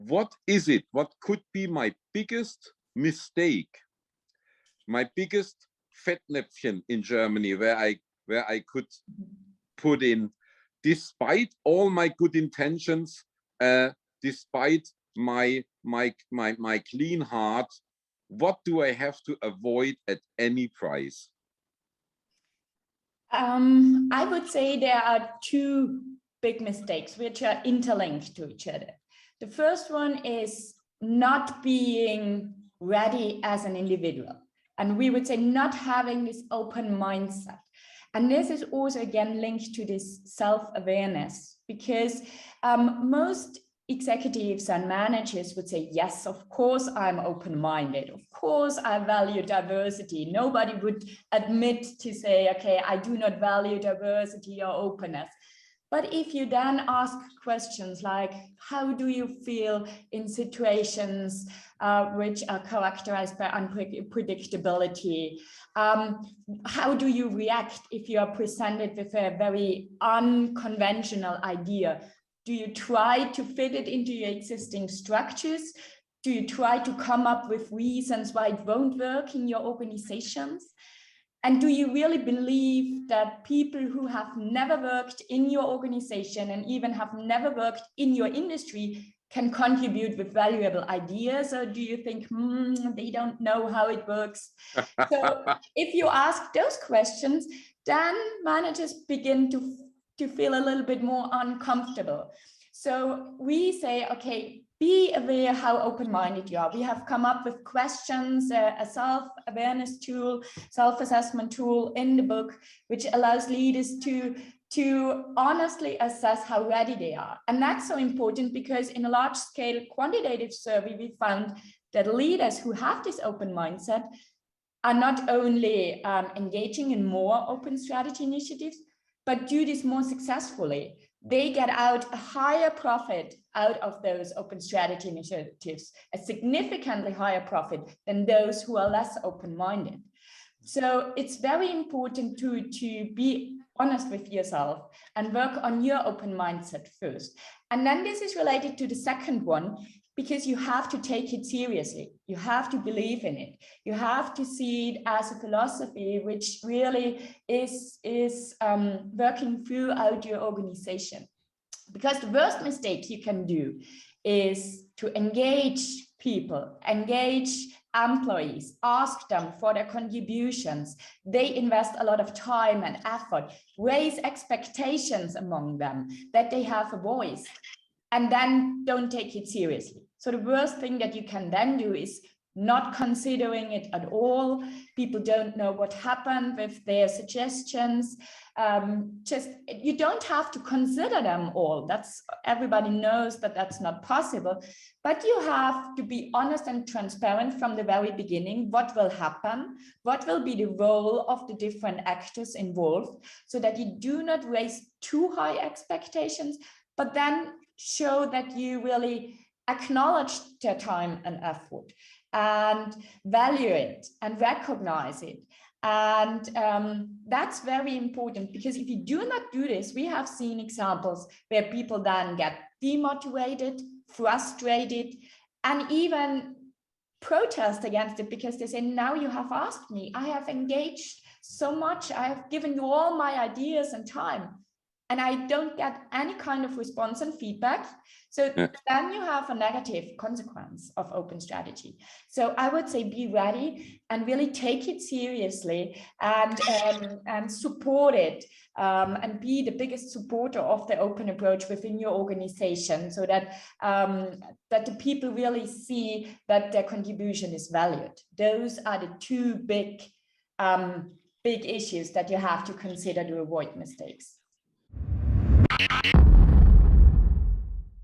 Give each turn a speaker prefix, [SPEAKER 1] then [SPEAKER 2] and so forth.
[SPEAKER 1] what is it? What could be my biggest mistake? My biggest Fettnäpfchen in Germany, where I could put in, despite all my good intentions, despite my clean heart, what do I have to avoid at any price?
[SPEAKER 2] I would say there are two big mistakes which are interlinked to each other. The first one is not being ready as an individual. And we would say not having this open mindset. And this is also again linked to this self-awareness, because most executives and managers would say, yes, of course, I'm open-minded. Of course, I value diversity. Nobody would admit to say, okay, I do not value diversity or openness. But if you then ask questions like, how do you feel in situations which are characterized by unpredictability? How do you react if you are presented with a very unconventional idea? Do you try to fit it into your existing structures? Do you try to come up with reasons why it won't work in your organizations? And do you really believe that people who have never worked in your organization and even have never worked in your industry can contribute with valuable ideas? Or do you think, they don't know how it works? So if you ask those questions, then managers begin to feel a little bit more uncomfortable. So we say, okay, be aware how open-minded you are. We have come up with questions, a self-awareness tool, self-assessment tool in the book, which allows leaders to honestly assess how ready they are. And that's so important because in a large-scale quantitative survey, we found that leaders who have this open mindset are not only engaging in more open strategy initiatives, but do this more successfully. They get out a higher profit out of those open strategy initiatives, a significantly higher profit than those who are less open-minded. So it's very important to be honest with yourself and work on your open mindset first. And then this is related to the second one, because you have to take it seriously. You have to believe in it. You have to see it as a philosophy which really is working throughout your organization. Because the worst mistake you can do is to engage people, engage employees, ask them for their contributions. They invest a lot of time and effort, raise expectations among them that they have a voice, and then don't take it seriously. So the worst thing that you can then do is not considering it at all. People don't know what happened with their suggestions. You don't have to consider them all. Everybody knows that that's not possible, but you have to be honest and transparent from the very beginning. What will happen? What will be the role of the different actors involved, so that you do not raise too high expectations, but then show that you really acknowledge their time and effort and value it and recognize it. And that's very important, because if you do not do this, we have seen examples where people then get demotivated, frustrated, and even protest against it, because they say, now you have asked me, I have engaged so much, I have given you all my ideas and time, and I don't get any kind of response and feedback. So then you have a negative consequence of open strategy. So I would say be ready and really take it seriously and support it, and be the biggest supporter of the open approach within your organization, so that that the people really see that their contribution is valued. Those are the two big issues that you have to consider to avoid mistakes.